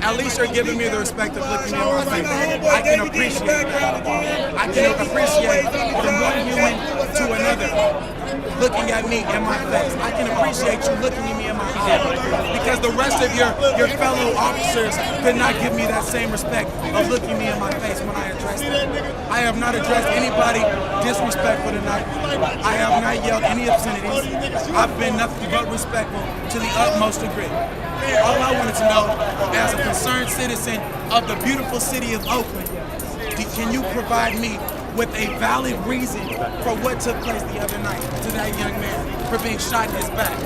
At least you're giving me the respect of looking me in my face. I can appreciate that. I can appreciate from one human to another looking at me in my face. I can appreciate you looking at me in my eyes because the rest of your fellow officers could not give me that same respect of looking me in my face when I addressed them. I have not addressed anybody disrespectful tonight. I have not yelled any obscenities. I've been nothing but respectful to the utmost degree. All I wanted to know, as a concerned citizen of the beautiful city of Oakland, can you provide me with a valid reason for what took place the other night to that young man for being shot in his back?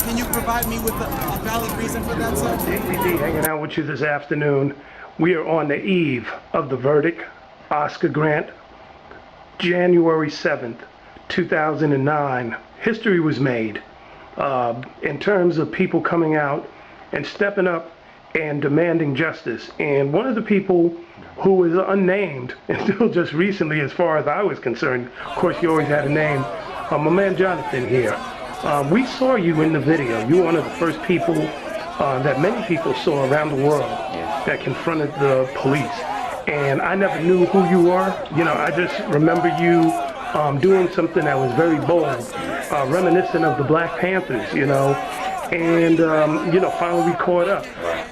Can you provide me with a valid reason for that, sir? DPD hanging out with you this afternoon. We are on the eve of the verdict. Oscar Grant, January 7th, 2009. History was made in terms of people coming out and stepping up and demanding justice. And one of the people who was unnamed until just recently, as far as I was concerned, of course you always had a name, my man Jonathan here. We saw you in the video. You were one of the first people that many people saw around the world that confronted the police. And I never knew who you were. You know, I just remember you doing something that was very bold, reminiscent of the Black Panthers, you know, and, you know, finally we caught up.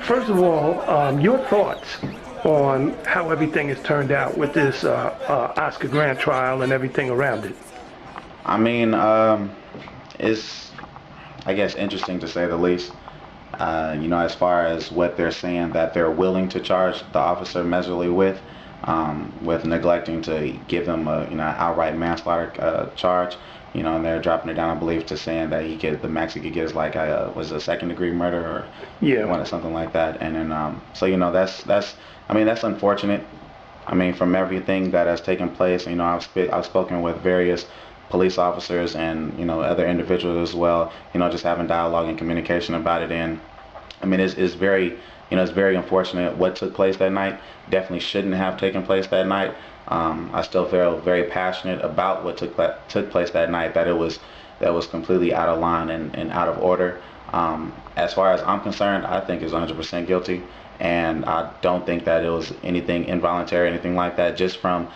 First of all, your thoughts on how everything has turned out with this Oscar Grant trial and everything around it. I mean, it's, I guess, interesting to say the least. You know, as far as what they're saying that they're willing to charge the officer mehserle with neglecting to give him a, you know, outright manslaughter charge. You know, and they're dropping it down, I believe, to saying that he could, the max he could get is like was a second-degree murder or something like that. And then, so you know, that's I mean, that's unfortunate. I mean, from everything that has taken place, you know, I've spoken with various police officers and, you know, other individuals as well. You know, just having dialogue and communication about it. And I mean, it's very, you know, it's very unfortunate what took place that night. Definitely shouldn't have taken place that night. I still feel very passionate about what took place that night, that was completely out of line and out of order. As far as I'm concerned, I think it's 100% guilty, and I don't think that it was anything involuntary, anything like that, just from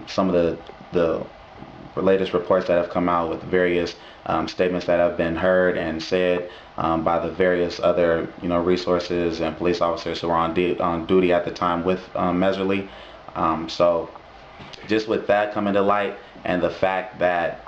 some of the latest reports that have come out with various statements that have been heard and said by the various other, you know, resources and police officers who were on duty at the time with mehserle. So just with that coming to light, and the fact that,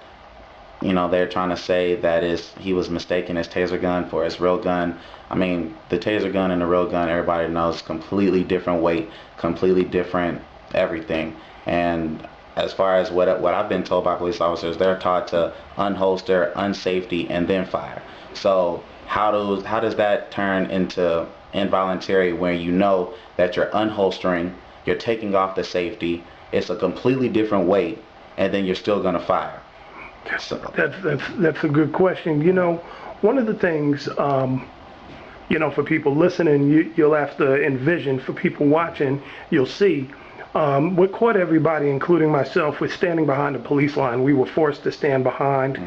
you know, they're trying to say that he was mistaking his taser gun for his real gun. I mean, the taser gun and the real gun, everybody knows, completely different weight, completely different everything. And as far as what I've been told by police officers, they're taught to unholster, unsafety, and then fire. So how does that turn into involuntary when you know that you're unholstering, you're taking off the safety, it's a completely different weight, and then you're still going to fire? That's a good question. You know, one of the things, you know, for people listening, you'll have to envision, for people watching, you'll see, what caught everybody, including myself, was standing behind the police line. We were forced to stand behind,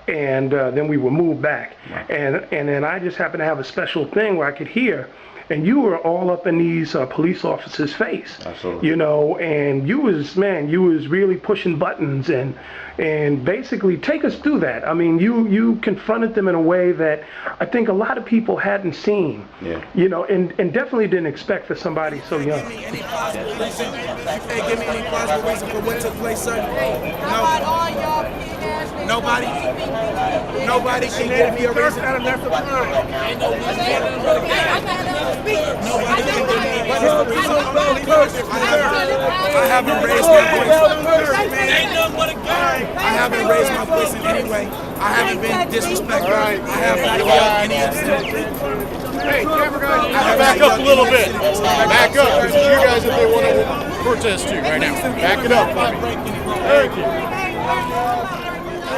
and then we were moved back. And then I just happened to have a special thing where I could hear, and you were all up in these police officers' face. Absolutely. You know, and you was really pushing buttons and basically take us through that. I mean, you confronted them in a way that I think a lot of people hadn't seen. Yeah. You know, and definitely didn't expect for somebody so young. Give me any plausible reason. Give me any plausible reason for what took place, sir. No. Nobody can give me a reason. I haven't raised my voice. I haven't raised my voice in any way. I haven't been disrespectful. I haven't yelled any obscenities. Hey, camera guys, back up a little bit. Back up. This is you guys that they want to protest to right now. Back it up for me. Thank you.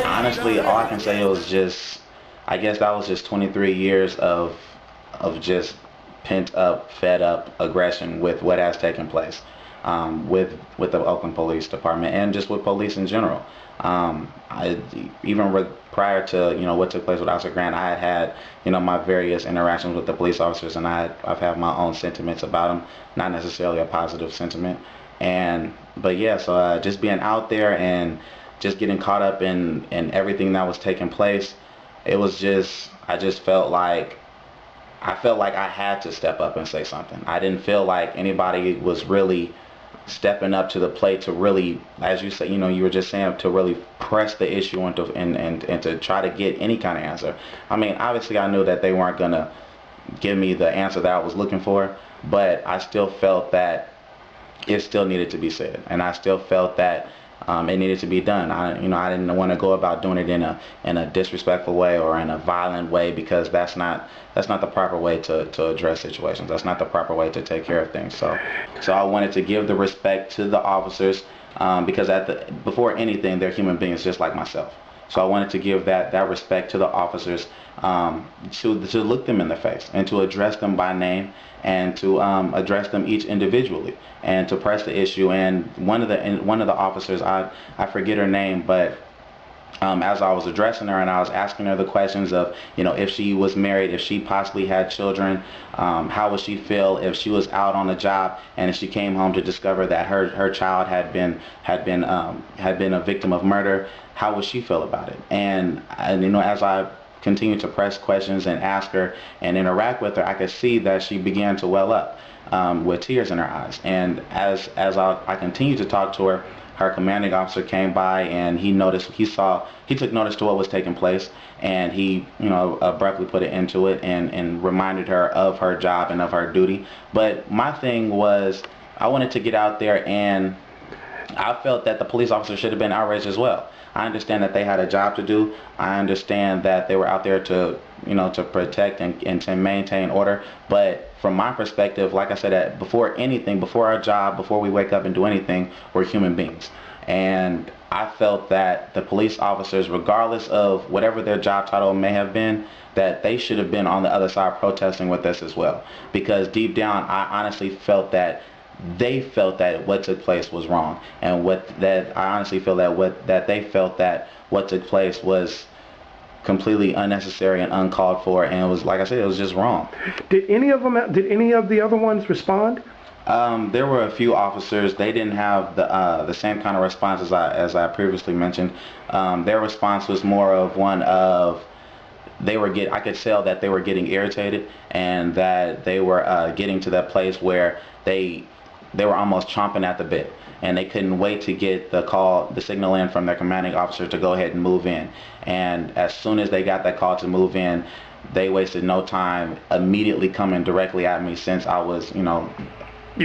Honestly, all I can say was just, I guess that was just 23 years of just pent up, fed up aggression with what has taken place. with the Oakland Police Department and just with police in general. Prior to what took place with Officer Grant, I had my various interactions with the police officers, and I've had my own sentiments about them, not necessarily a positive sentiment. But yeah, so just being out there and just getting caught up in everything that was taking place, it was just I felt like I had to step up and say something. I didn't feel like anybody was really stepping up to the plate to really, as you say, you were just saying, to really press the issue and to try to get any kind of answer. I mean, obviously I knew that they weren't gonna give me the answer that I was looking for, but I still felt that it still needed to be said, and I still felt that it needed to be done. I didn't want to go about doing it in a disrespectful way or in a violent way, because that's not the proper way to address situations. That's not the proper way to take care of things. So I wanted to give the respect to the officers, because before anything, they're human beings just like myself. So I wanted to give that respect to the officers, to look them in the face and to address them by name, and to address them each individually, and to press the issue. And one of the officers, I forget her name, but as I was addressing her and I was asking her the questions of, if she was married, if she possibly had children, how would she feel if she was out on a job and if she came home to discover that her child had been a victim of murder, how would she feel about it? And as I continued to press questions and ask her and interact with her, I could see that she began to well up with tears in her eyes. And as I continued to talk to her, her commanding officer came by, and he took notice to what was taking place, and he abruptly put an end to it and reminded her of her job and of her duty. But my thing was, I wanted to get out there, and I felt that the police officer should have been outraged as well. I understand that they had a job to do. I understand that they were out there to protect and to maintain order. But from my perspective, like I said, before anything, before our job, before we wake up and do anything, we're human beings. And I felt that the police officers, regardless of whatever their job title may have been, that they should have been on the other side protesting with us as well. Because deep down, I honestly felt that they felt that what took place was wrong, and I honestly feel that they felt that what took place was completely unnecessary and uncalled for, and it was, like I said, it was just wrong. Did any of the other ones respond? There were a few officers. They didn't have the same kind of response as I previously mentioned. Their response was more of one of, I could tell that they were getting irritated, and that they were getting to that place where they were almost chomping at the bit, and they couldn't wait to get the signal in from their commanding officer to go ahead and move in. And as soon as they got that call to move in, they wasted no time immediately coming directly at me, since I was, You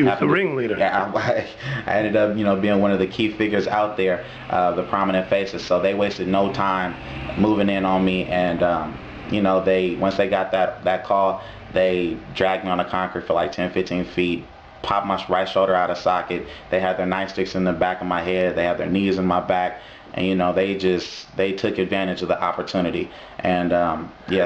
was the ringleader. Yeah, I ended up, being one of the key figures out there, the prominent faces. So they wasted no time moving in on me, and once they got that call, they dragged me on the concrete for like 10-15 feet, popped my right shoulder out of socket. They had their nightsticks in the back of my head. They had their knees in my back, and they took advantage of the opportunity. And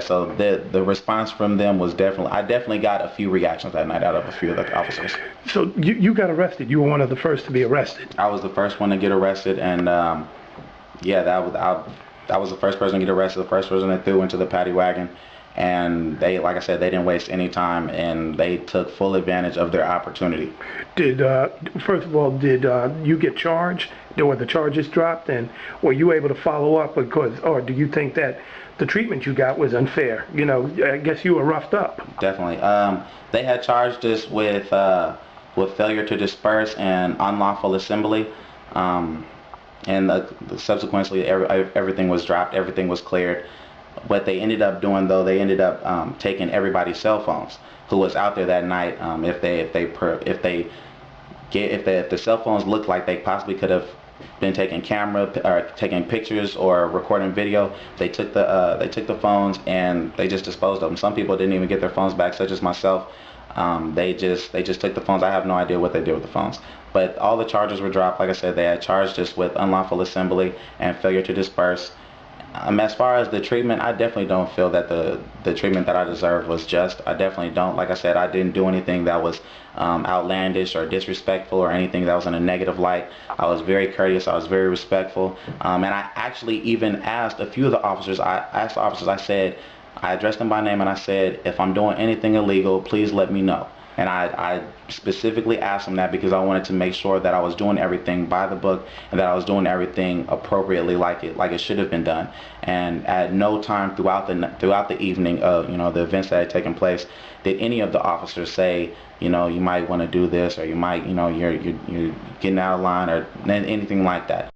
so the response from them was I definitely got a few reactions that night out of a few of the officers. So you got arrested. You were one of the first to be arrested. I was the first one to get arrested, and I was the first person to get arrested, the first person that threw into the paddy wagon. And they, like I said, they didn't waste any time, and they took full advantage of their opportunity. First of all, did you get charged? Were the charges dropped, and were you able to follow up? Or do you think that the treatment you got was unfair? I guess you were roughed up. Definitely. They had charged us with failure to disperse and unlawful assembly. And subsequently, everything was dropped. Everything was cleared. What they ended up doing, though, they ended up taking everybody's cell phones who was out there that night. If the cell phones looked like they possibly could have been taking taking pictures or recording video, they took the phones and they just disposed of them. Some people didn't even get their phones back, such as myself. They just took the phones. I have no idea what they did with the phones. But all the charges were dropped. Like I said, they had charged us with unlawful assembly and failure to disperse. As far as the treatment, I definitely don't feel that the treatment that I deserved was just. I definitely don't. Like I said, I didn't do anything that was outlandish or disrespectful or anything that was in a negative light. I was very courteous. I was very respectful. And I actually even asked a few of the officers. I asked the officers, I addressed them by name and I said, if I'm doing anything illegal, please let me know. And I specifically asked them that because I wanted to make sure that I was doing everything by the book and that I was doing everything appropriately like it should have been done. And at no time throughout the evening of the events that had taken place did any of the officers say, you might want to do this, or you might, you're getting out of line, or anything like that.